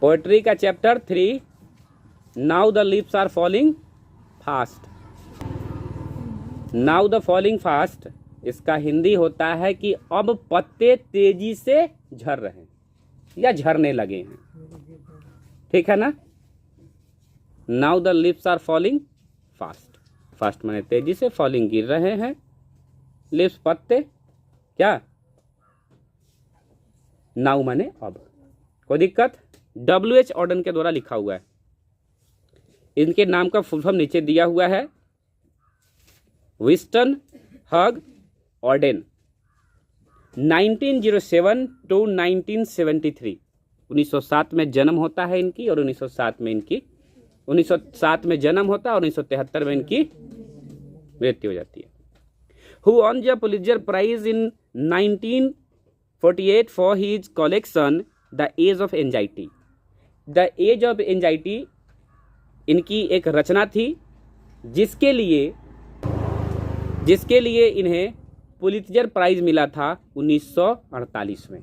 Poetry का chapter 3, now the leaves are falling fast. Now the falling fast, इसका हिंदी होता है कि अब पत्ते तेजी से झड़ रहे हैं या झड़ने लगे हैं, ठीक है ना। Now the leaves are falling fast, fast माने तेजी से, फॉलिंग गिर रहे हैं, लीव्स पत्ते, क्या, नाउ माने अब। कोई दिक्कत? W.H. ऑर्डन के द्वारा लिखा हुआ है। इनके नाम का फुल फॉर्म नीचे दिया हुआ है, विंस्टन हग ऑर्डेन, 1907 to 1973। 1907 में जन्म होता है इनकी, और 1907 में जन्म होता है और 1973 में इनकी मृत्यु हो जाती है। Who won the Pulitzer Prize in 1948 for his collection The Age of Anxiety। The Age of Anxiety इनकी एक रचना थी जिसके लिए इन्हें पुलित्जर प्राइज मिला था 1948 में।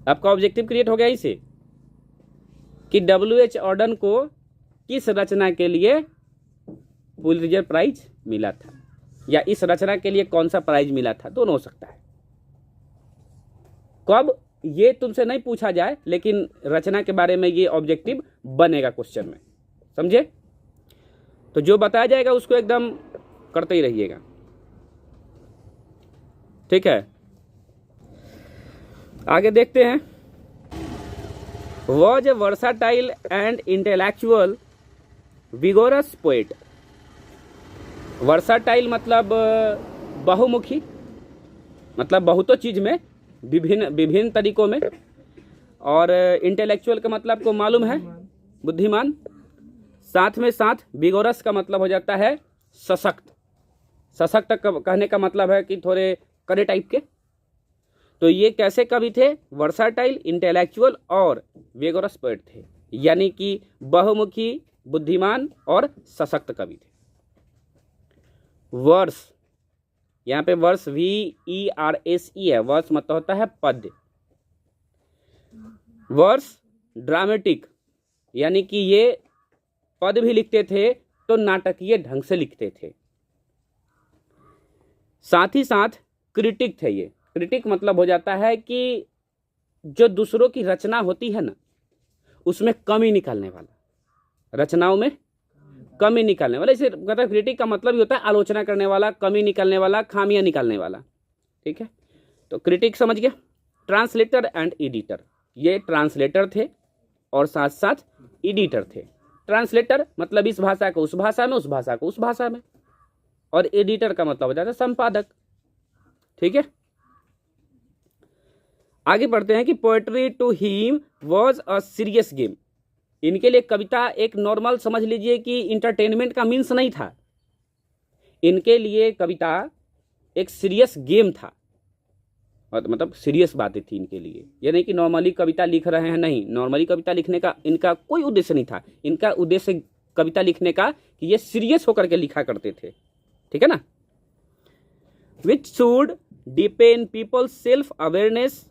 आपका ऑब्जेक्टिव क्रिएट हो गया इसे कि W.H. ऑर्डन को किस रचना के लिए पुलित्जर प्राइज मिला था, या इस रचना के लिए कौन सा प्राइज मिला था, दोनों हो सकता है। कब ये तुमसे नहीं पूछा जाए, लेकिन रचना के बारे में ये ऑब्जेक्टिव बनेगा क्वेश्चन में, समझे। तो जो बताया जाएगा उसको एकदम करते ही रहिएगा, ठीक है। आगे देखते हैं। Was a versatile and intellectual vigorous poet. Versatile मतलब बहुमुखी, मतलब बहुतों चीज में, विभिन्न तरीकों में, और इंटेलेक्चुअल का मतलब को मालूम है, बुद्धिमान। साथ में साथ विगोरस का मतलब हो जाता है सशक्त। सशक्त कहने का मतलब है कि थोड़े कड़े टाइप के। तो ये कैसे कवि थे? वर्साटाइल, इंटेलेक्चुअल और विगोरस पोएट थे, यानी कि बहुमुखी, बुद्धिमान और सशक्त कवि थे। वर्स, यहाँ पे वर्स VERSE है, वर्स मतलब होता है पद्य। वर्स ड्रामेटिक, यानी कि ये पद भी लिखते थे तो नाटकीय ढंग से लिखते थे। साथ ही साथ क्रिटिक थे ये। क्रिटिक मतलब हो जाता है कि जो दूसरों की रचना होती है ना, उसमें कमी निकालने वाला, रचनाओं में कमी निकालने वाला। इसे कहता है, क्रिटिक का मतलब ही होता है आलोचना करने वाला, कमी निकालने वाला, खामियां निकालने वाला, ठीक है। तो क्रिटिक समझ गया। ट्रांसलेटर एंड एडिटर, ये ट्रांसलेटर थे और साथ साथ एडिटर थे। ट्रांसलेटर मतलब इस भाषा को उस भाषा में, उस भाषा को उस भाषा में, और एडिटर का मतलब हो जाता है संपादक, ठीक है। आगे बढ़ते हैं कि poetry to him was a serious game. इनके लिए कविता एक नॉर्मल, समझ लीजिए कि इंटरटेनमेंट का मीन्स नहीं था। इनके लिए कविता एक सीरियस गेम था, मतलब सीरियस बातें थी इनके लिए। ये नहीं कि नॉर्मली कविता लिख रहे हैं, नहीं, नॉर्मली कविता लिखने का इनका कोई उद्देश्य नहीं था। इनका उद्देश्य कविता लिखने का कि ये सीरियस होकर के लिखा करते थे, ठीक है ना। Which should depend people's self awareness,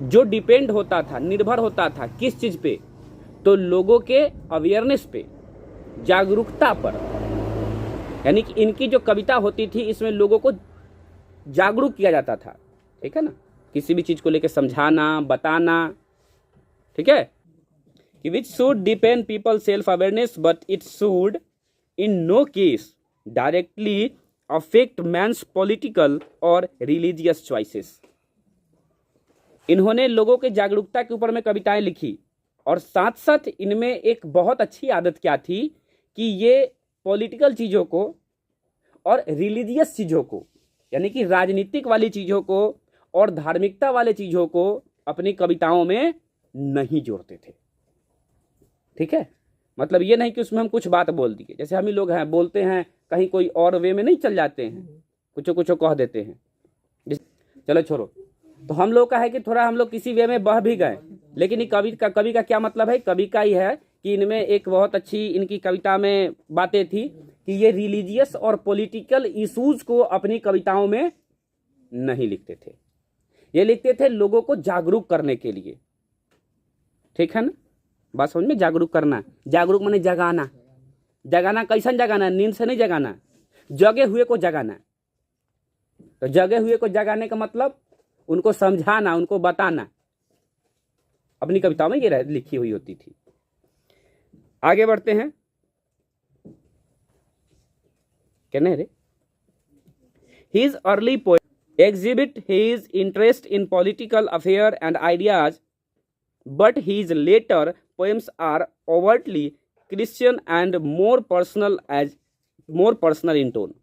जो डिपेंड होता था, निर्भर होता था किस चीज पे? तो लोगों के अवेयरनेस पे, जागरूकता पर। यानी कि इनकी जो कविता होती थी इसमें लोगों को जागरूक किया जाता था, ठीक है ना, किसी भी चीज को लेकर समझाना, बताना, ठीक है। कि which should depend people self awareness but it should in no case directly affect man's political और रिलीजियस चॉइसेस। इन्होंने लोगों के जागरूकता के ऊपर में कविताएं लिखी, और साथ साथ इनमें एक बहुत अच्छी आदत क्या थी कि ये पॉलिटिकल चीज़ों को और रिलीजियस चीज़ों को, यानी कि राजनीतिक वाली चीज़ों को और धार्मिकता वाले चीज़ों को अपनी कविताओं में नहीं जोड़ते थे, ठीक है। मतलब ये नहीं कि उसमें हम कुछ बात बोल दिए, जैसे हम ही लोग हैं, बोलते हैं कहीं कोई और वे में नहीं चल जाते हैं, कुछ कह देते हैं, चलो छोड़ो। तो हम लोग का है कि थोड़ा हम लोग किसी वे में बह भी गए, लेकिन कवि का क्या मतलब है? कवि का ही है कि इनमें एक बहुत अच्छी इनकी कविता में बातें थी कि ये रिलीजियस और पॉलिटिकल इश्यूज को अपनी कविताओं में नहीं लिखते थे। ये लिखते थे लोगों को जागरूक करने के लिए, ठीक है ना, बात समझ में, जागरूक करना, जागरूक माने जगाना, जगाना कैसन जगाना, नींद से नहीं जगाना, जगे हुए को जगाना। तो जगे हुए को जगाने का मतलब उनको समझाना, उनको बताना, अपनी कविताओं में ये लिखी हुई होती थी। आगे बढ़ते हैं, कहने रे, His early poems exhibit his interest in political affairs and ideas, but his later poems are overtly Christian and more personal in tone.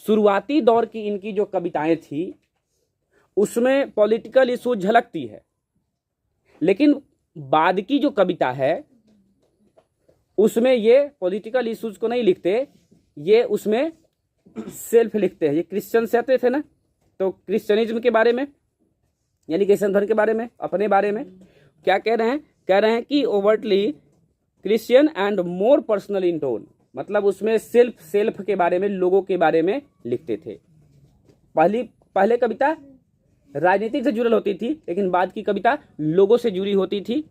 शुरुआती दौर की इनकी जो कविताएं थी उसमें पॉलिटिकल इशू झलकती है, लेकिन बाद की जो कविता है उसमें ये पॉलिटिकल इश्यूज को नहीं लिखते, ये उसमें सेल्फ लिखते हैं। ये क्रिश्चियन से आते थे ना, तो क्रिश्चियनिज्म के बारे में, यानी क्रिश्चियन धर्म के बारे में, अपने बारे में क्या कह रहे हैं, कह रहे हैं कि overtly Christian and more personal in tone, मतलब उसमें सेल्फ के बारे में, लोगों के बारे में लिखते थे। पहले कविता राजनीतिक से जुड़ल होती थी, लेकिन बाद की कविता लोगों से जुड़ी होती थी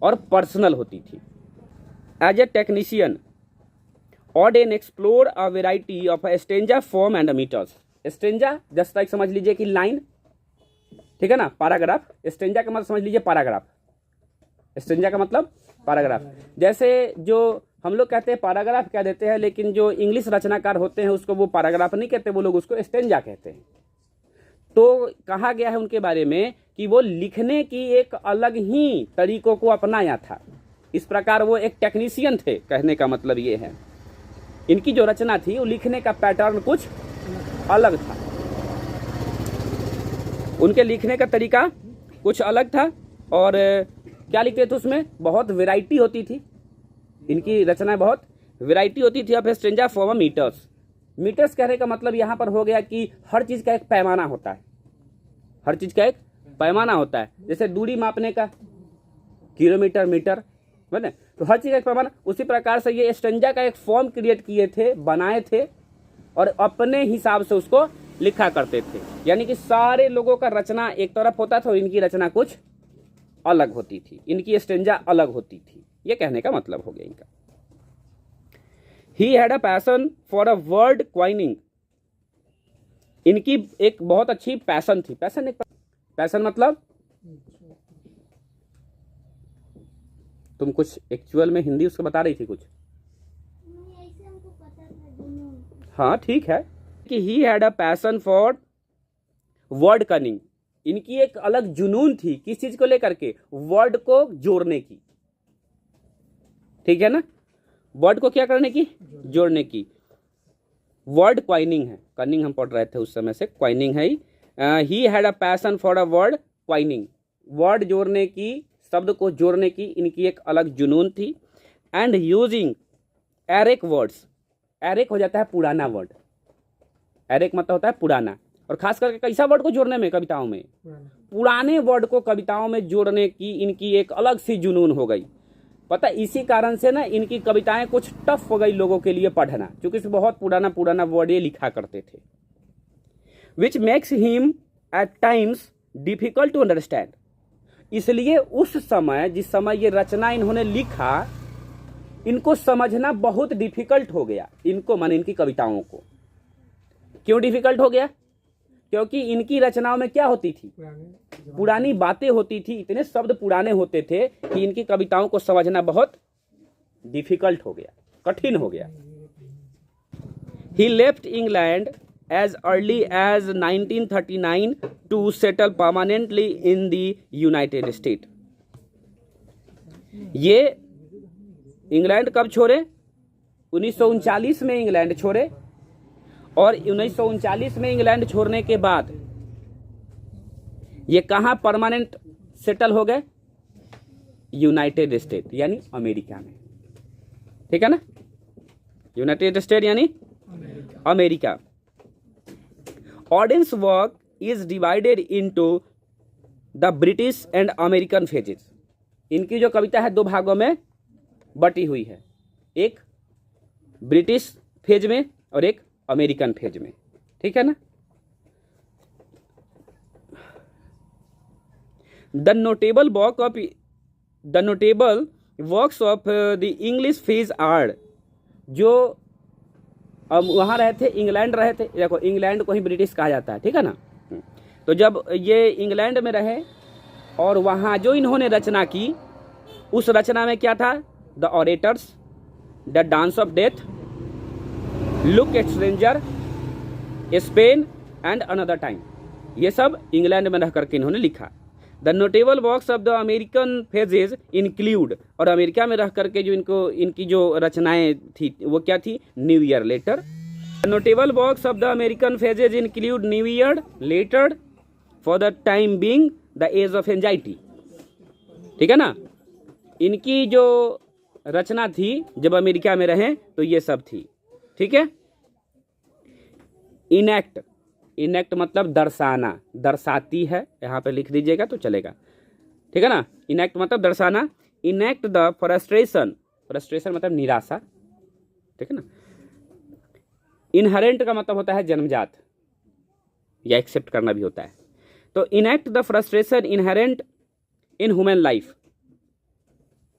और पर्सनल होती थी। As a technician odd and explore a variety of stanza form and metres. Stanza just like समझ लीजिए कि लाइन, ठीक है ना, पैराग्राफ। स्टेंजा का मतलब समझ लीजिए पैराग्राफ, स्टेंजा का मतलब पैराग्राफ। जैसे जो हम लोग कहते हैं पैराग्राफ कह देते हैं, लेकिन जो इंग्लिश रचनाकार होते हैं उसको वो पैराग्राफ नहीं कहते, वो लोग उसको स्टेंजा कहते हैं। तो कहा गया है उनके बारे में कि वो लिखने की एक अलग ही तरीकों को अपनाया था। इस प्रकार वो एक टेक्नीशियन थे, कहने का मतलब ये है। इनकी जो रचना थी वो लिखने का पैटर्न कुछ अलग था, उनके लिखने का तरीका कुछ अलग था। और क्या लिखते थे उसमें बहुत वैरायटी होती थी, इनकी रचनाएं बहुत वैरायटी होती थी। अब स्ट्रेंजा फॉर्म मीटर्स, मीटर्स कहने का मतलब यहाँ पर हो गया कि हर चीज़ का एक पैमाना होता है, हर चीज़ का एक पैमाना होता है। जैसे दूरी मापने का किलोमीटर, मीटर, है ना, तो हर चीज़ का एक पैमाना। उसी प्रकार से ये स्ट्रेंजा का एक फॉर्म क्रिएट किए थे, बनाए थे और अपने हिसाब से उसको लिखा करते थे। यानी कि सारे लोगों का रचना एक तरफ होता था और इनकी रचना कुछ अलग होती थी, इनकी स्ट्रेंजा अलग होती थी, ये कहने का मतलब हो गया इनका। He had a passion for a word coining, इनकी एक बहुत अच्छी पैशन थी। पैशन मतलब तुम कुछ एक्चुअल में हिंदी उसको बता रही थी कुछ, हाँ ठीक है, कि he had a passion for word cunning, इनकी एक अलग जुनून थी किस चीज को लेकर के, वर्ड को जोड़ने की, ठीक है ना, वर्ड को क्या करने की, जोड़ने की। वर्ड क्वाइनिंग है, कनिंग हम पढ़ रहे थे उस समय से, क्वाइनिंग है। He had a passion for a word coining, word जोड़ने की, शब्द को जोड़ने की इनकी एक अलग जुनून थी। And using archaic words, archaic हो जाता है पुराना वर्ड, एरिक मतलब होता है पुराना, और खास करके कैसा वर्ड को जोड़ने में, कविताओं में पुराने वर्ड को कविताओं में जोड़ने की इनकी एक अलग सी जुनून हो गई। पता, इसी कारण से ना इनकी कविताएं कुछ टफ हो गई लोगों के लिए पढ़ना, क्योंकि इसमें बहुत पुराना पुराना वर्ड ये लिखा करते थे। Which makes him at times difficult to understand, इसलिए उस समय जिस समय ये रचना इन्होंने लिखा, इनको समझना बहुत डिफिकल्ट हो गया, इनको माने इनकी कविताओं को। क्यों डिफिकल्ट हो गया? क्योंकि इनकी रचनाओं में क्या होती थी, पुरानी बातें होती थी, इतने शब्द पुराने होते थे कि इनकी कविताओं को समझना बहुत डिफिकल्ट हो गया, कठिन हो गया। He left England as early as 1939 to settle permanently in the United States. ये इंग्लैंड कब छोड़े? 1939 में इंग्लैंड छोड़े, और 1939 में इंग्लैंड छोड़ने के बाद ये कहाँ परमानेंट सेटल हो गए? यूनाइटेड स्टेट यानी अमेरिका में, ठीक है ना, यूनाइटेड स्टेट यानी America. Audience work is divided into the British and American phases, इनकी जो कविता है दो भागों में बटी हुई है, एक ब्रिटिश फेज में और एक अमेरिकन फेज में, ठीक है ना। The notable work of the notable works of the English phase art, जो अब वहाँ रहे थे, इंग्लैंड रहे थे, देखो इंग्लैंड को ही ब्रिटिश कहा जाता है, ठीक है ना। तो जब ये इंग्लैंड में रहे और वहाँ जो इन्होंने रचना की, उस रचना में क्या था? The orators, the dance of death, look at stranger, Spain and another time, ये सब इंग्लैंड में रह करके इन्होंने लिखा। The notable works of the American phases include, और अमेरिका में रह करके जो इनकी जो रचनाएं थी वो क्या थी? New Year letter. The notable works of the American phases include New Year letter, for the time being, the age of anxiety, ठीक है ना। इनकी जो रचना थी जब अमेरिका में रहे तो ये सब थी, ठीक है। इनैक्ट, इनैक्ट मतलब दर्शाना, दर्शाती है, यहाँ पे लिख दीजिएगा तो चलेगा, ठीक है ना। इनैक्ट मतलब दर्शाना। इनैक्ट द फ्रस्ट्रेशन, फ्रस्ट्रेशन मतलब निराशा, ठीक है ना। इनहेरेंट का मतलब होता है जन्मजात या एक्सेप्ट करना भी होता है। तो enact the frustration inherent in human life,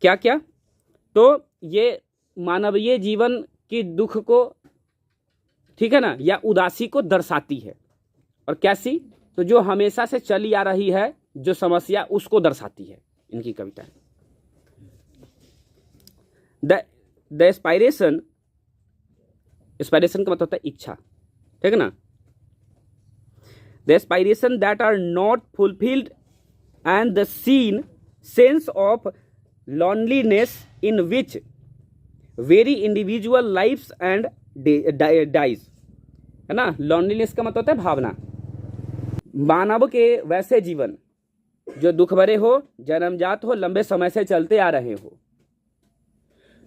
क्या क्या? तो ये मानवीय जीवन की दुख को, ठीक है ना, या उदासी को दर्शाती है। और कैसी? तो जो हमेशा से चली आ रही है जो समस्या, उसको दर्शाती है इनकी कविता। द एस्पायरेशन, एस्पायरेशन का मतलब होता है इच्छा, ठीक है ना। The aspiration that are not fulfilled and the seen sense of loneliness in which very individual lives and dies, है ना। लॉनलीनेस का मतलब होता है भावना। मानव के वैसे जीवन जो दुख भरे हो, जन्मजात हो, लंबे समय से चलते आ रहे हो,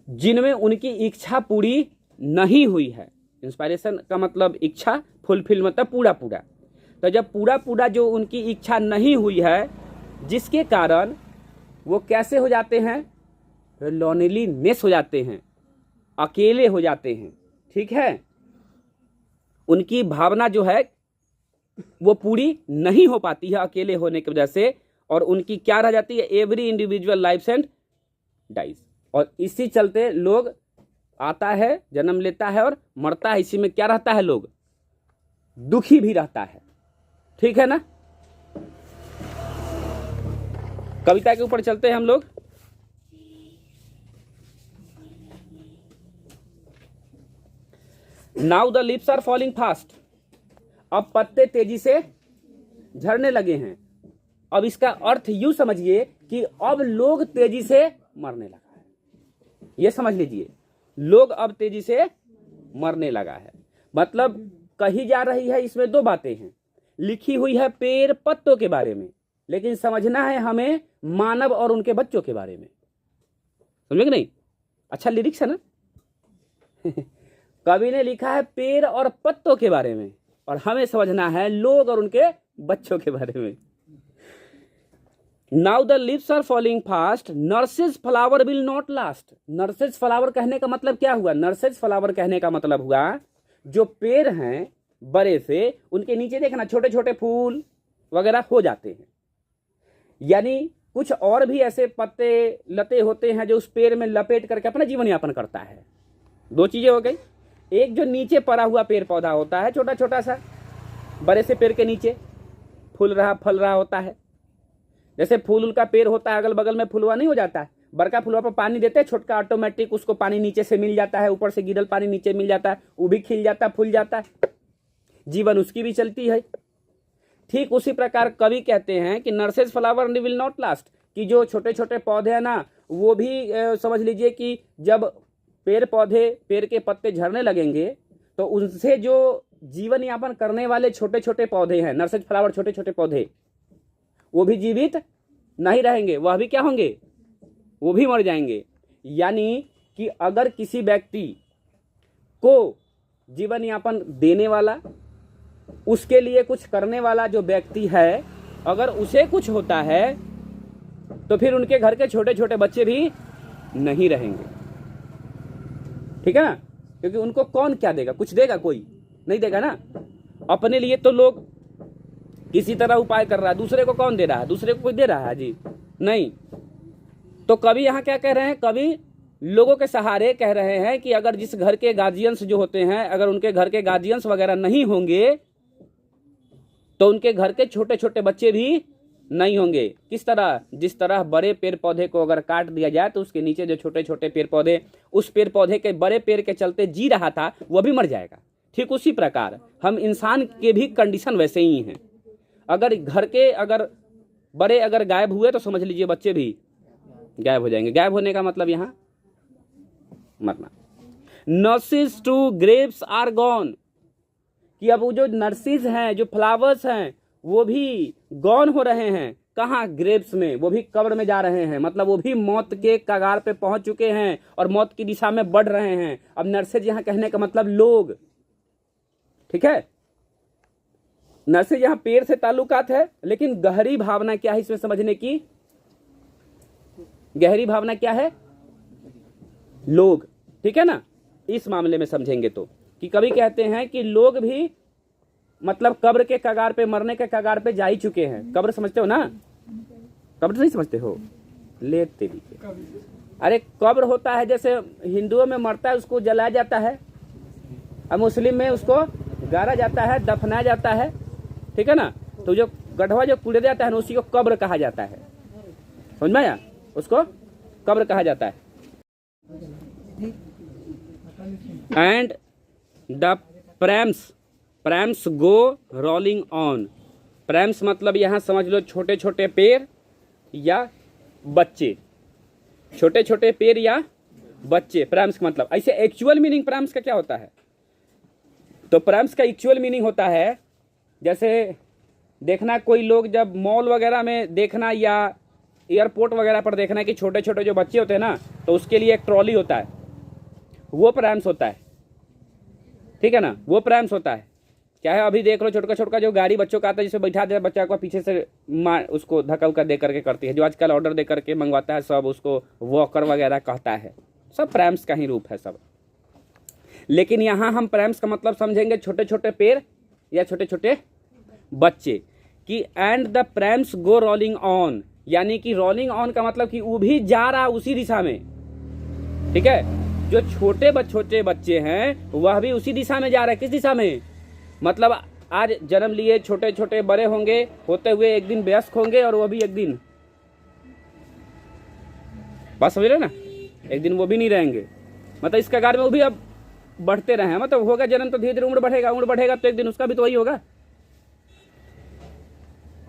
जिनमें उनकी इच्छा पूरी नहीं हुई है। इंस्पायरेशन का मतलब इच्छा, फुलफिल मतलब पूरा पूरा। तो जब पूरा पूरा जो उनकी इच्छा नहीं हुई है, जिसके कारण वो कैसे हो जाते हैं? लॉनलीनेस हो जाते हैं, अकेले हो जाते हैं, ठीक है। उनकी भावना जो है वो पूरी नहीं हो पाती है अकेले होने की वजह से, और उनकी क्या रह जाती है? Every individual life and dies. और इसी चलते लोग आता है, जन्म लेता है और मरता है, इसी में क्या रहता है? लोग दुखी भी रहता है, ठीक है ना। कविता के ऊपर चलते हैं हम लोग। Now the leaves are falling fast, अब पत्ते तेजी से झड़ने लगे हैं। अब इसका अर्थ यूं समझिए कि अब लोग तेजी से मरने लगा है, ये समझ लीजिए, लोग अब तेजी से मरने लगा है। मतलब कही जा रही है, इसमें दो बातें हैं। लिखी हुई है पेड़ पत्तों के बारे में, लेकिन समझना है हमें मानव और उनके बच्चों के बारे में, समझे कि नहीं? अच्छा लिरिक्स है ना। कवि ने लिखा है पेड़ और पत्तों के बारे में, और हमें समझना है लोग और उनके बच्चों के बारे में। Now the leaves are falling fast, nurse's flower will not last. Nurse's flower कहने का मतलब क्या हुआ? नर्सेज फ्लावर कहने का मतलब हुआ जो पेड़ हैं बड़े से, उनके नीचे देखना छोटे छोटे फूल वगैरह हो जाते हैं, यानी कुछ और भी ऐसे पत्ते लते होते हैं जो उस पेड़ में लपेट करके अपना जीवन यापन करता है। दो चीजें हो गई, एक जो नीचे पड़ा हुआ पेड़ पौधा होता है छोटा छोटा सा, बड़े से पेड़ के नीचे फूल रहा फल रहा होता है। जैसे फूल का पेड़ होता है, अगल बगल में फुलवा नहीं हो जाता है, बड़का फुलवा पर पानी देते हैं, छोटका ऑटोमेटिक उसको पानी नीचे से मिल जाता है, ऊपर से गिरल पानी नीचे मिल जाता है, वो भी खिल जाता है, फूल जाता है, जीवन उसकी भी चलती है। ठीक उसी प्रकार कवि कहते हैं कि nurses flower will not last, कि जो छोटे छोटे पौधे हैं ना, वो भी समझ लीजिए कि जब पेड़ पौधे, पेड़ के पत्ते झड़ने लगेंगे तो उनसे जो जीवन यापन करने वाले छोटे छोटे पौधे हैं, नर्सेज फ्लावर छोटे छोटे पौधे, वो भी जीवित नहीं रहेंगे, वह भी क्या होंगे? वो भी मर जाएंगे। यानी कि अगर किसी व्यक्ति को जीवन यापन देने वाला, उसके लिए कुछ करने वाला जो व्यक्ति है, अगर उसे कुछ होता है तो फिर उनके घर के छोटे छोटे बच्चे भी नहीं रहेंगे, ठीक है ना। क्योंकि उनको कौन क्या देगा? कुछ देगा? कोई नहीं देगा ना। अपने लिए तो लोग किसी तरह उपाय कर रहा है, दूसरे को कौन दे रहा है? दूसरे को कोई दे रहा है जी? नहीं। तो कवि यहाँ क्या कह रहे हैं, कवि लोगों के सहारे कह रहे हैं कि अगर जिस घर के गार्जियंस जो होते हैं, अगर उनके घर के गार्जियंस वगैरह नहीं होंगे तो उनके घर के छोटे छोटे बच्चे भी नहीं होंगे। किस तरह, जिस तरह बड़े पेड़ पौधे को अगर काट दिया जाए तो उसके नीचे जो छोटे छोटे पेड़ पौधे, उस पेड़ पौधे के बड़े पेड़ के चलते जी रहा था, वह भी मर जाएगा। ठीक उसी प्रकार हम इंसान के भी कंडीशन वैसे ही हैं। अगर घर के अगर बड़े अगर गायब हुए तो समझ लीजिए बच्चे भी गायब हो जाएंगे। गायब होने का मतलब यहाँ मरना। Nurses to graves are gone, कि अब वो जो नर्सिस हैं, जो फ्लावर्स हैं, वो भी गॉन हो रहे हैं। कहाँ? ग्रेप्स में, वो भी कब्र में जा रहे हैं। मतलब वो भी मौत के कगार पे पहुंच चुके हैं और मौत की दिशा में बढ़ रहे हैं। अब नर्सिस यहाँ कहने का मतलब लोग, ठीक है। नर्सिस यहाँ पेड़ से ताल्लुकात है, लेकिन गहरी भावना क्या है इसमें समझने की, गहरी भावना क्या है, लोग, ठीक है ना। इस मामले में समझेंगे तो कि कभी कहते हैं कि लोग भी मतलब कब्र के कगार पे, मरने के कगार पे जा ही चुके हैं। कब्र समझते हो ना? कब्र नहीं समझते हो? लेते भी, अरे कब्र होता है जैसे हिंदुओं में मरता है उसको जलाया जाता है, और मुस्लिम में उसको गाड़ा जाता है, दफनाया जाता है, ठीक है ना। तो जो गढ़वा जो कूड़े जाता है ना, उसी को कब्र कहा जाता है। समझ में आया? उसको कब्र कहा जाता है। And the prams go rolling on. Prams मतलब यहाँ समझ लो छोटे छोटे पेड़ या बच्चे, छोटे छोटे पेड़ या बच्चे। प्रैम्स का मतलब ऐसे एक्चुअल मीनिंग प्रैम्स का क्या होता है? तो प्रैम्स का एक्चुअल मीनिंग होता है, जैसे देखना कोई लोग जब मॉल वगैरह में देखना या एयरपोर्ट वगैरह पर देखना कि छोटे छोटे जो बच्चे होते हैं ना, तो उसके लिए एक ट्रॉली होता है, वो प्रैम्स होता है, ठीक है ना। वो प्रैम्स होता है। क्या है, अभी देख लो छोटका छोटका जो गाड़ी बच्चों का आता है, जिसे बैठा दे बच्चा को पीछे से उसको धक्का उक्का दे करके करती है, जो आजकल ऑर्डर दे करके मंगवाता है सब, उसको वॉकर वगैरह कहता है, सब प्रैम्स का ही रूप है सब। लेकिन यहाँ हम प्रैम्स का मतलब समझेंगे छोटे छोटे पेड़ या छोटे छोटे बच्चे कि and the prams go rolling on, यानी कि रोलिंग ऑन का मतलब कि वो भी जा रहा उसी दिशा में, ठीक है। जो छोटे बच्चे हैं वह भी उसी दिशा में जा रहे हैं। किस दिशा में? मतलब आज जन्म लिए छोटे छोटे बड़े होंगे, होते हुए एक दिन वयस्क होंगे, और वो भी एक दिन, बात समझ रहे ना, एक दिन वो भी नहीं रहेंगे। मतलब इस कगार में वो भी अब बढ़ते रहे, मतलब होगा जन्म तो धीरे धीरे उम्र बढ़ेगा तो एक दिन उसका भी तो वही होगा।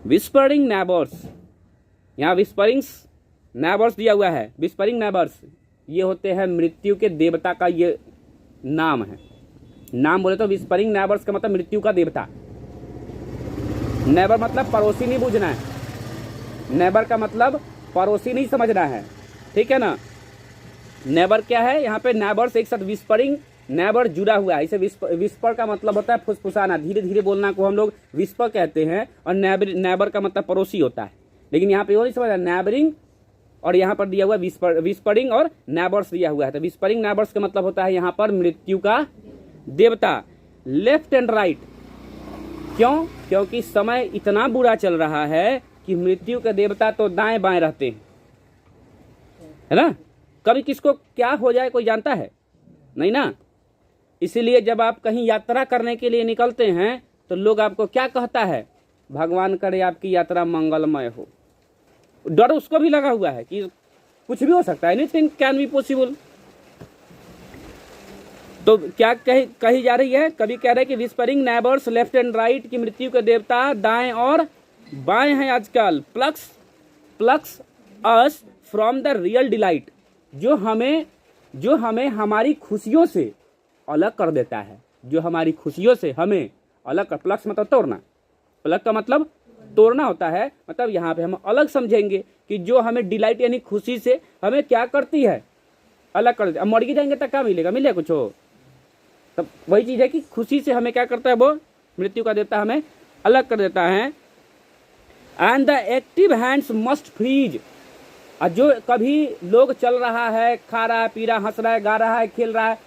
विस्परिंग नेबर्स, यहाँ विस्परिंग नेबर्स दिया हुआ है। विस्परिंग नेबर्स ये होते हैं मृत्यु के देवता का ये नाम है। नाम बोले तो विस्परिंग नेबर्स का मतलब मृत्यु का देवता। नेबर मतलब पड़ोसी नहीं बूझना है, नेबर का मतलब पड़ोसी नहीं समझना है, ठीक है ना। नेबर क्या है, यहाँ पे नेबर्स एक साथ विस्परिंग नेबर जुड़ा हुआ है। इसे विस्पर का मतलब होता है फुसफुसाना, धीरे धीरे बोलना को हम लोग विस्पर कहते हैं, और नेबर का मतलब पड़ोसी होता है। लेकिन यहाँ पे वो नहीं समझना, नेबरिंग और यहाँ पर दिया हुआ विस्परिंग और नेबर्स दिया हुआ है। तो विस्परिंग नेबर्स का मतलब होता है यहाँ पर मृत्यु का देवता। लेफ्ट एंड राइट, क्यों? क्योंकि समय इतना बुरा चल रहा है कि मृत्यु के देवता तो दाएं बाएं रहते हैं, है ना। कभी किसको क्या हो जाए कोई जानता है नहीं ना। इसीलिए जब आप कहीं यात्रा करने के लिए निकलते हैं तो लोग आपको क्या कहता है, भगवान करे आपकी यात्रा मंगलमय हो। डर उसको भी लगा हुआ है कि कुछ भी हो सकता है, एनीथिंग कैन बी पॉसिबल। तो क्या कही जा रही है, कभी कह रहे हैं कि whispering neighbours left and right की मृत्यु के देवता दाएं और बाएं हैं आजकल। Plucks us from the real delight, जो हमें हमारी खुशियों से अलग कर देता है, जो हमारी खुशियों से हमें अलग कर। प्लक्स मतलब तोड़ना, प्लग का मतलब तोड़ना होता है। मतलब यहाँ पे हम अलग समझेंगे कि जो हमें डिलाइट यानी खुशी से हमें क्या करती है, अलग कर देती है। अब मर जाएंगे तो क्या मिलेगा, मिले कुछ हो? तब वही चीज है कि खुशी से हमें क्या करता है, वो मृत्यु का देवता हमें अलग कर देता है। And the active hands must freeze, और जो कभी लोग चल रहा है, खा रहा है, पी रहा है, हंस रहा है, गा रहा है, खेल रहा है,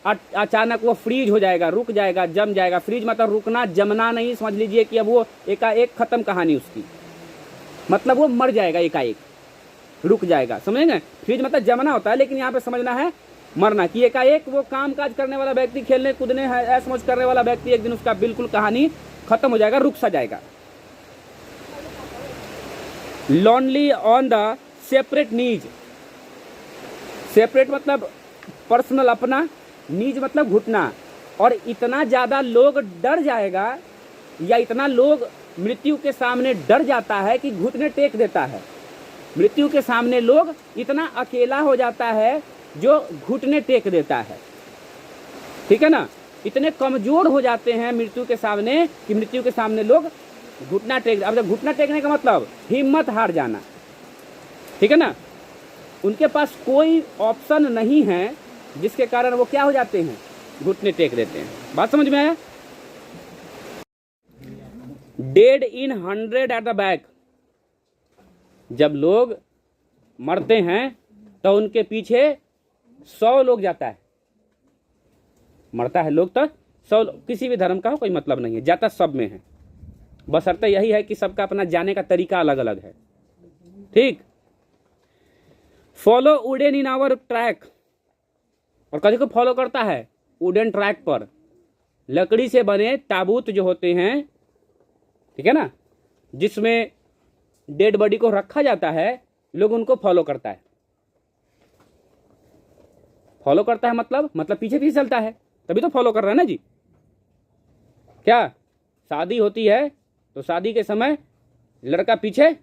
अचानक वो फ्रीज हो जाएगा, रुक जाएगा, जम जाएगा। फ्रीज मतलब रुकना, जमना नहीं, समझ लीजिए कि अब वो एकाएक खत्म कहानी उसकी, मतलब वो मर जाएगा एकाएक। रुक जाएगा। समझेंगे, फ्रीज मतलब जमना होता है, लेकिन यहाँ पे समझना है मरना, कि एकाएक वो काम काज करने वाला व्यक्ति, खेलने कूदने ऐश मौज करने वाला व्यक्ति, एक दिन उसका बिल्कुल कहानी खत्म हो जाएगा, रुक सा जाएगा। Lonely on the separate knees, separate मतलब पर्सनल अपना, नीज मतलब घुटना, और इतना ज़्यादा लोग डर जाएगा या इतना लोग मृत्यु के सामने डर जाता है कि घुटने टेक देता है। मृत्यु के सामने लोग इतना अकेला हो जाता है जो घुटने टेक देता है, ठीक है ना। इतने कमजोर हो जाते हैं मृत्यु के सामने कि मृत्यु के सामने लोग घुटना टेक, अब घुटना टेकने का मतलब हिम्मत हार जाना, ठीक है ना। उनके पास कोई ऑप्शन नहीं है, जिसके कारण वो क्या हो जाते हैं, घुटने टेक देते हैं। बात समझ में आया। Dead in 100 at the back, जब लोग मरते हैं तो उनके पीछे 100 लोग जाता है, मरता है लोग तो 100, किसी भी धर्म का हो कोई मतलब नहीं है, जाता सब में है, बशर्ते यही है कि सबका अपना जाने का तरीका अलग अलग है, ठीक। Follow wooden in our track, और कभी को फॉलो करता है वुडन ट्रैक पर, लकड़ी से बने ताबूत जो होते हैं, ठीक है ना, जिसमें डेड बॉडी को रखा जाता है, लोग उनको फॉलो करता है। फॉलो करता है मतलब पीछे पीछे चलता है, तभी तो फॉलो कर रहा है ना जी। क्या शादी होती है तो शादी के समय लड़का पीछे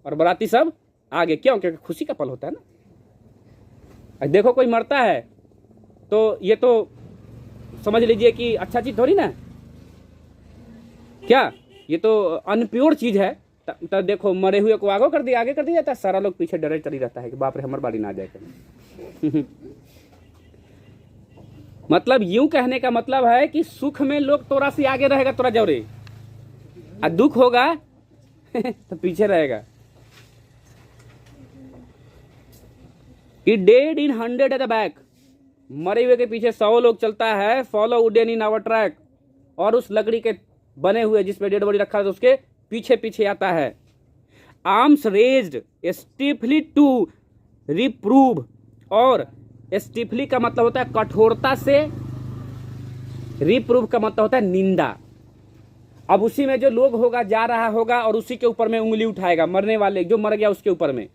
और बाराती सब आगे, क्यों? क्योंकि खुशी का पल होता है ना। देखो कोई मरता है तो ये तो समझ लीजिए कि अच्छा चीज थोड़ी ना, क्या ये तो अनप्योर चीज है। तब देखो मरे हुए को आगे कर दिया जाता है, सारा लोग पीछे डरे चली रहता है कि बाप रे हमारी बारी ना आ जाए। मतलब यूं कहने का मतलब है कि सुख में लोग तोरा से आगे रहेगा, तोरा जौरे, और दुख होगा तो पीछे रहेगा। कि dead in 100 at the back, मरे हुए के पीछे 100 लोग चलता है। Follow wooden in our track, और उस लकड़ी के बने हुए जिसमें डेड बॉडी रखा है उसके पीछे पीछे आता है। आर्म्स रेज्ड स्टिफली टू रिप्रूव, और स्टिफली का मतलब होता है कठोरता से, रिप्रूव का मतलब होता है निंदा। अब उसी में जो लोग होगा जा रहा होगा और उसी के ऊपर में उंगली उठाएगा, मरने वाले जो मर गया उसके ऊपर में,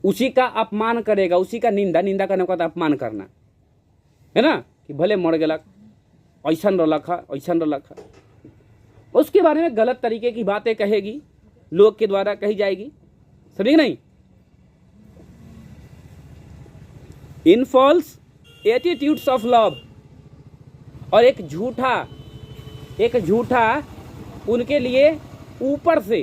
उसी का अपमान करेगा, उसी का निंदा करने का अपमान करना है ना, कि भले मर गया ऐसन रखा, उसके बारे में गलत तरीके की बातें कहेगी, लोग के द्वारा कही जाएगी, समझे नहीं। इन फॉल्स एटीट्यूड्स ऑफ लव, और एक झूठा उनके लिए ऊपर से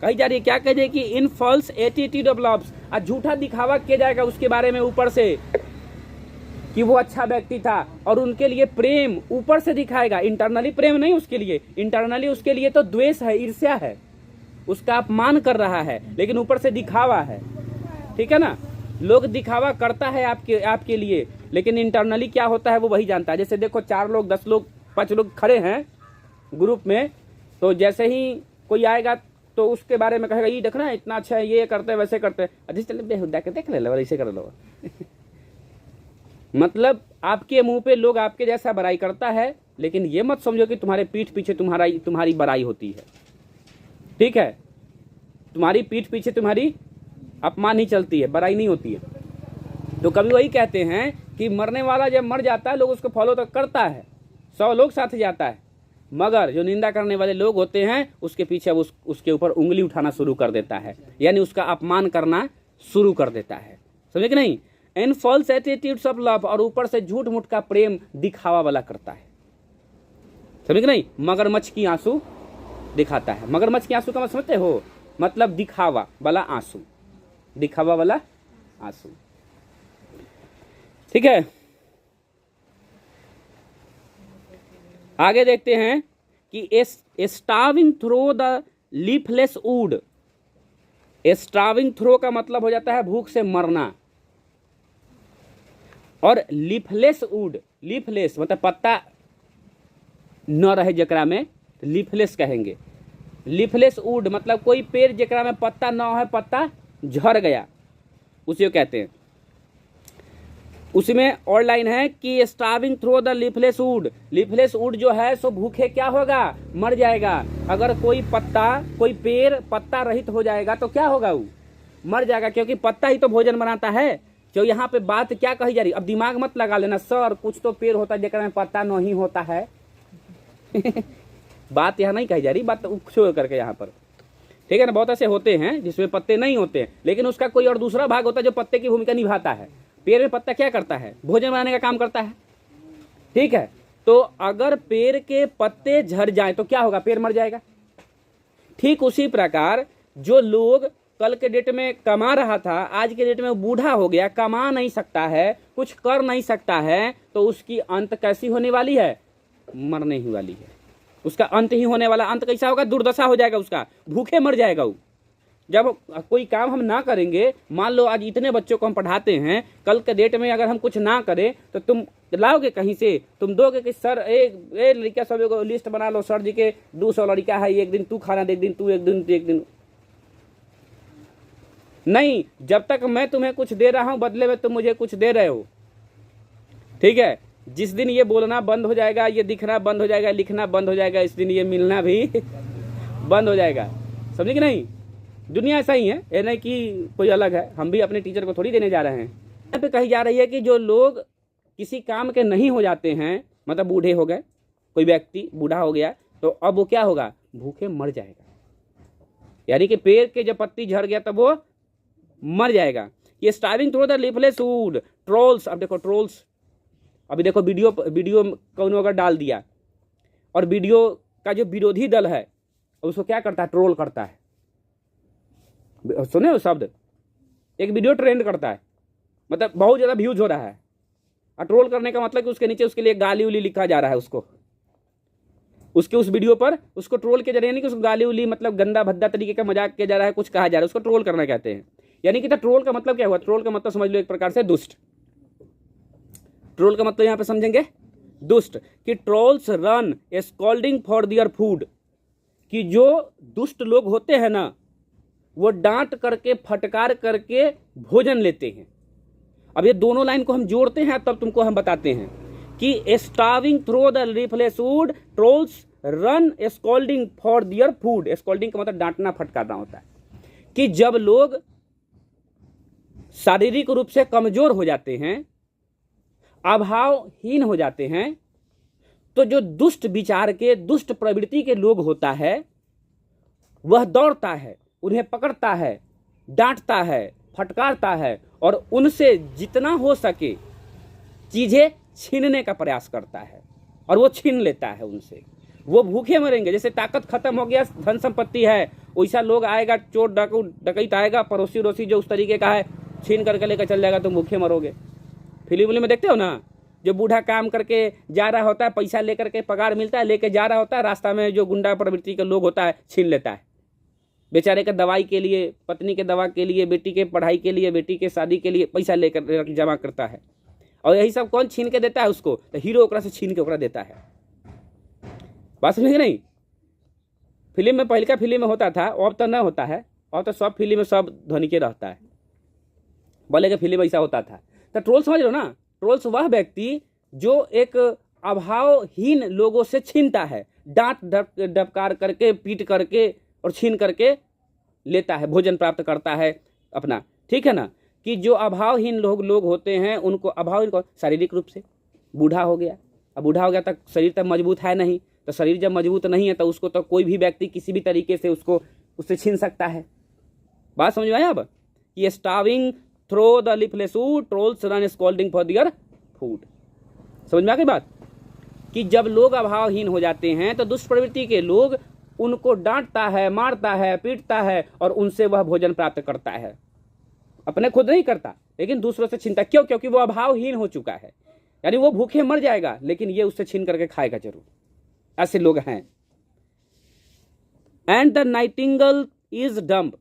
कही जा रही है, क्या कह रही है कि इन फॉल्स एटीट्यूड ऑफ लव, और झूठा दिखावा किया जाएगा उसके बारे में ऊपर से कि वो अच्छा व्यक्ति था, और उनके लिए प्रेम ऊपर से दिखाएगा, इंटरनली प्रेम नहीं उसके लिए, इंटरनली उसके लिए तो द्वेष है, ईर्ष्या है, उसका अपमान कर रहा है, लेकिन ऊपर से दिखावा है, ठीक है ना। लोग दिखावा करता है आपके लिए, लेकिन इंटरनली क्या होता है वो वही जानता है। जैसे देखो 4 लोग 10 लोग 5 लोग खड़े हैं ग्रुप में, तो जैसे ही कोई आएगा तो उसके बारे में कहेगा ये देखना इतना अच्छा है, ये करते हैं वैसे करते हैं, अजी चले बेहुदा के देख ले लो, ऐसे कर लो। मतलब आपके मुंह पे लोग आपके जैसा बड़ाई करता है, लेकिन ये मत समझो कि तुम्हारे पीठ पीछे तुम्हारी बड़ाई होती है, ठीक है। तुम्हारी पीठ पीछे तुम्हारी अपमान ही चलती है, बड़ाई नहीं होती है। तो कभी वही कहते हैं कि मरने वाला जब मर जाता है लोग उसको फॉलो तो करता है, 100 लोग साथ जाता है, मगर जो निंदा करने वाले लोग होते हैं उसके पीछे उसके ऊपर उंगली उठाना शुरू कर देता है, यानी उसका अपमान करना शुरू कर देता है, समझे कि नहीं। And false attitudes of love, और ऊपर से झूठ मूठ का प्रेम दिखावा वाला करता है, समझे कि नहीं। मगरमच्छ की आंसू दिखाता है, मगरमच्छ की आंसू का मतलब समझते हो, मतलब दिखावा वाला आंसू, दिखावा वाला आंसू, ठीक है। आगे देखते हैं कि starving through the leafless wood, starving through का मतलब हो जाता है भूख से मरना, और लीफलेस वुड, लीफलेस मतलब पत्ता न रहे जकरा में लीफलेस कहेंगे, लीफलेस वुड मतलब कोई पेड़ जेकरा में पत्ता ना है, पत्ता झड़ गया, उसे कहते हैं। उसमें और लाइन है कि starving through the leafless would, leafless would जो है सो भूखे क्या होगा, मर जाएगा। अगर कोई पेड़ पत्ता रहित हो जाएगा तो क्या होगा, वो मर जाएगा, क्योंकि पत्ता ही तो भोजन बनाता है। जो यहाँ पे बात क्या कही जा रही, अब दिमाग मत लगा लेना सर कुछ तो पेड़ होता है जेकरा में पत्ता नहीं होता है बात यहाँ नहीं कही जा रही, बात छोड़ करके यहाँ पर, ठीक है ना। बहुत ऐसे होते हैं जिसमें पत्ते नहीं होते, लेकिन उसका कोई और दूसरा भाग होता है जो पत्ते की भूमिका निभाता है। पेड़ में पत्ता क्या करता है, भोजन बनाने का काम करता है, ठीक है। तो अगर पेड़ के पत्ते झड़ जाए तो क्या होगा, पेड़ मर जाएगा। ठीक उसी प्रकार जो लोग कल के डेट में कमा रहा था, आज के डेट में बूढ़ा हो गया, कमा नहीं सकता है, कुछ कर नहीं सकता है, तो उसकी अंत कैसी होने वाली है, मरने ही वाली है। उसका अंत ही होने वाला, अंत कैसा होगा, दुर्दशा हो जाएगा उसका, भूखे मर जाएगा वो। जब कोई काम हम ना करेंगे, मान लो आज इतने बच्चों को हम पढ़ाते हैं, कल के डेट में अगर हम कुछ ना करें तो तुम लाओगे कहीं से, तुम दोगे कि सर एक लड़का सब को लिस्ट बना लो, सर जी के 200 लड़का है, एक दिन तू खाना दे, एक दिन तू, एक दिन नहीं। जब तक मैं तुम्हें कुछ दे रहा हूं बदले में तुम मुझे कुछ दे रहे हो, ठीक है। जिस दिन ये बोलना बंद हो जाएगा, ये दिखना बंद हो जाएगा, लिखना बंद हो जाएगा, इस दिन ये मिलना भी बंद हो जाएगा। समझे कि नहीं, दुनिया ऐसा ही है, ये नहीं कि कोई अलग है। हम भी अपने टीचर को थोड़ी देने जा रहे हैं। यहाँ पे कही जा रही है कि जो लोग किसी काम के नहीं हो जाते हैं, मतलब बूढ़े हो गए, कोई व्यक्ति बूढ़ा हो गया, तो अब वो क्या होगा, भूखे मर जाएगा। यानी कि पेड़ के जब पत्ती झड़ गया तब वो मर जाएगा। ये starving through the leafless wood, trolls, अब देखो ट्रोल्स, अभी देखो वीडियो कौन अगर डाल दिया और वीडियो का जो विरोधी दल है उसको क्या करता है, ट्रोल करता है। सुने वो शब्द, एक वीडियो ट्रेंड करता है, मतलब बहुत ज़्यादा व्यूज हो रहा है, और ट्रोल करने का मतलब कि उसके नीचे उसके लिए गाली उली लिखा जा रहा है, उसको उसके उस वीडियो पर उसको ट्रोल के जरिए, नहीं कि उसको गाली उली मतलब गंदा भद्दा तरीके का मजाक किया जा रहा है, कुछ कहा जा रहा है, उसको ट्रोल करना कहते हैं। यानी कि ट्रोल का मतलब क्या हुआ, ट्रोल का मतलब समझ लो एक प्रकार से दुष्ट। ट्रोल का मतलब यहां पे समझेंगे दुष्ट, कि trolls run A scolding for their food, कि जो दुष्ट लोग होते हैं ना वो डांट करके फटकार करके भोजन लेते हैं। अब ये दोनों लाइन को हम जोड़ते हैं तब तुमको हम बताते हैं कि starving through the leafless wood, trolls run A scolding for their food. Scolding का मतलब डांटना फटकारना होता है, कि जब लोग शारीरिक रूप से कमजोर हो जाते हैं, अभावहीन हो जाते हैं, तो जो दुष्ट विचार के, दुष्ट प्रवृत्ति के लोग होता है वह दौड़ता है, उन्हें पकड़ता है, डांटता है, फटकारता है, और उनसे जितना हो सके चीजें छीनने का प्रयास करता है, और वो छीन लेता है उनसे। वो भूखे मरेंगे। जैसे ताकत खत्म हो गया, धन संपत्ति है, वैसा लोग आएगा, चोर डाकू डकैत आएगा, पड़ोसी उड़ोसी जो उस तरीके का है, छीन करके लेकर चल जाएगा, तुम भूखे मरोगे। फिल्म में देखते हो ना, जो बूढ़ा काम करके जा रहा होता है, पैसा लेकर के पगार मिलता है, लेके जा रहा होता है, रास्ता में जो गुंडा प्रवृत्ति के लोग होता है छीन लेता है। बेचारे के दवाई के लिए, पत्नी के दवा के लिए, बेटी के पढ़ाई के लिए, बेटी के शादी के लिए पैसा लेकर जमा करता है, और यही सब कौन छीन के देता है उसको, तो हीरो ओकरा से छीन के ओकरा देता है। बात समझे नहीं, फिल्म में पहले का फिल्म में होता था, अब तो न होता है, अब तो सब फिल्म में सब ध्वनि के रहता है, बोले कि फिल्म ऐसा होता था। तो ट्रोल समझ लो ना, ट्रोल्स वह व्यक्ति जो एक अभावहीन लोगों से छीनता है, डांट डपकार करके, पीट करके और छीन करके लेता है, भोजन प्राप्त करता है अपना, ठीक है ना। कि जो अभावहीन लोग होते हैं उनको, अभावहीन को शारीरिक रूप से, बूढ़ा हो गया, अब बूढ़ा हो गया तक शरीर तक मजबूत है नहीं, तो शरीर जब मजबूत नहीं है तो उसको तो कोई भी व्यक्ति किसी भी तरीके से उससे छीन सकता है। बात समझ में आया अब, ये starving through the leafless wood, trolls run scolding for their food. समझ में आ गई बात, कि जब लोग अभावहीन हो जाते हैं तो दुष्ट प्रवृत्ति के लोग उनको डांटता है, मारता है, पीटता है, और उनसे वह भोजन प्राप्त करता है। अपने खुद नहीं करता, लेकिन दूसरों से छीनता। क्यों? क्योंकि वो अभावहीन हो चुका है, यानी वो भूखे मर जाएगा, लेकिन ये उससे छीन करके खाएगा जरूर। ऐसे लोग हैं। And the Nightingale is dumb,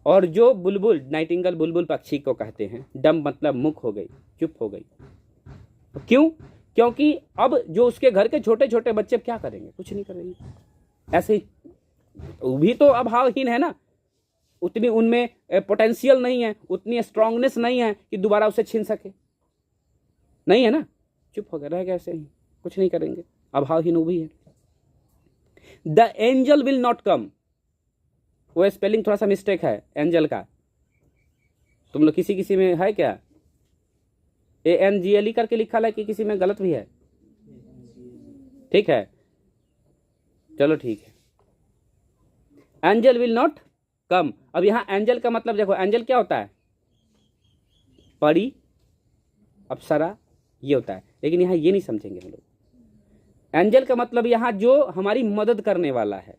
और जो बुलबुल, नाइटिंगल बुलबुल पक्षी को कहते हैं, डम्ब मतलब मुख हो गई, चुप हो गई। क्यों? क्योंकि अब जो उसके घर के छोटे छोटे बच्चे क्या करेंगे, कुछ नहीं करेंगे, ऐसे ही वो भी तो अभावहीन है ना, उतनी उनमें पोटेंशियल नहीं है, उतनी स्ट्रांगनेस नहीं है कि दोबारा उसे छीन सके, नहीं है ना, चुप हो गए, रह गए ऐसे ही, कुछ नहीं करेंगे, अभावहीन वो भी है। The angel will not come, वो स्पेलिंग थोड़ा सा मिस्टेक है एंजल का, तुम लोग किसी में है क्या, ANGLE करके लिखा है कि किसी में गलत भी है, ठीक है, चलो ठीक है, एंजल विल नॉट कम। अब यहां एंजल का मतलब देखो, एंजल क्या होता है, परी, अप्सरा, ये होता है, लेकिन यहां ये नहीं समझेंगे हम लोग। एंजल का मतलब यहां जो हमारी मदद करने वाला है,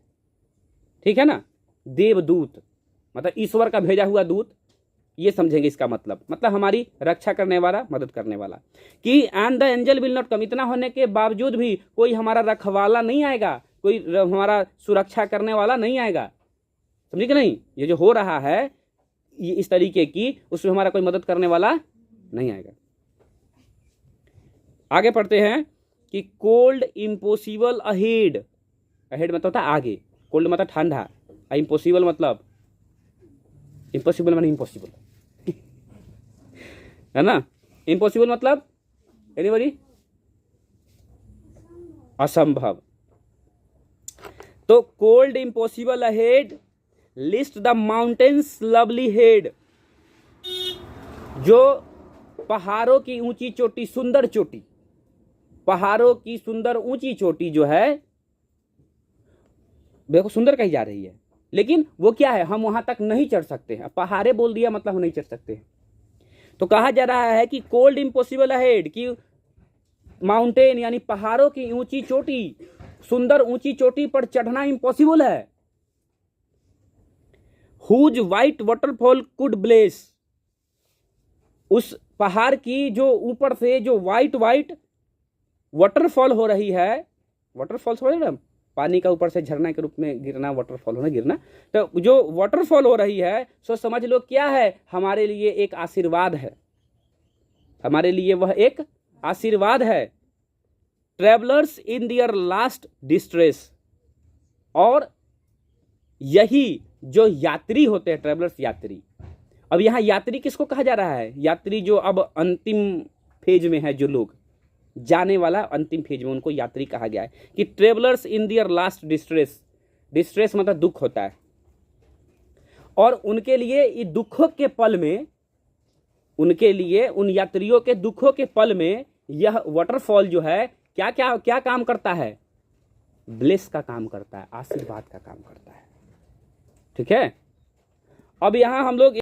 ठीक है ना, देवदूत मतलब ईश्वर का भेजा हुआ दूत, ये समझेंगे इसका मतलब हमारी रक्षा करने वाला, मदद करने वाला। कि and the angel will not come, इतना होने के बावजूद भी कोई हमारा रखवाला नहीं आएगा, कोई हमारा सुरक्षा करने वाला नहीं आएगा, समझे कि नहीं, ये जो हो रहा है ये इस तरीके की, उसमें हमारा कोई मदद करने वाला नहीं आएगा। आगे पढ़ते हैं कि कोल्ड इम्पॉसिबल अहेड, अहेड मतलब होता है आगे, कोल्ड मतलब ठंडा, इम्पॉसिबल मतलब इम्पॉसिबल मतलब इम्पॉसिबल है ना, इम्पॉसिबल मतलब एनीबॉडी, असंभव। तो cold impossible ahead, list the mountains lovely head, जो पहाड़ों की ऊंची चोटी, सुंदर चोटी, पहाड़ों की सुंदर ऊंची चोटी जो है, देखो सुंदर कही जा रही है, लेकिन वो क्या है, हम वहां तक नहीं चढ़ सकते हैं, पहाड़े बोल दिया मतलब हम नहीं चढ़ सकते। तो कहा जा रहा है कि कोल्ड इम्पॉसिबल अहेड, कि माउंटेन यानी पहाड़ों की ऊंची चोटी, सुंदर ऊंची चोटी पर चढ़ना इम्पॉसिबल है। Whose white waterfall could bless, उस पहाड़ की जो ऊपर से जो वाइट वाटरफॉल हो रही है, वाटरफॉल समझ रहे, पानी का ऊपर से झरना के रूप में गिरना, वाटरफॉल होना, गिरना, तो जो वाटरफॉल हो रही है सो समझ लो क्या है, हमारे लिए एक आशीर्वाद है, हमारे लिए वह एक आशीर्वाद है। Travellers in their last distress, और यही जो यात्री होते हैं, ट्रेवलर्स यात्री, अब यहां यात्री किसको कहा जा रहा है, यात्री जो अब अंतिम फेज में है, जो लोग जाने वाला अंतिम फेज में, उनको यात्री कहा गया है। कि travellers in their last distress, distress मतलब दुख होता है, और उनके लिए इस दुखों के पल में, उनके लिए उन यात्रियों के दुखों के पल में यह वाटरफॉल जो है क्या क्या क्या काम करता है, ब्लेस का काम करता है, आशीर्वाद का काम करता है, ठीक है। अब यहां हम लोग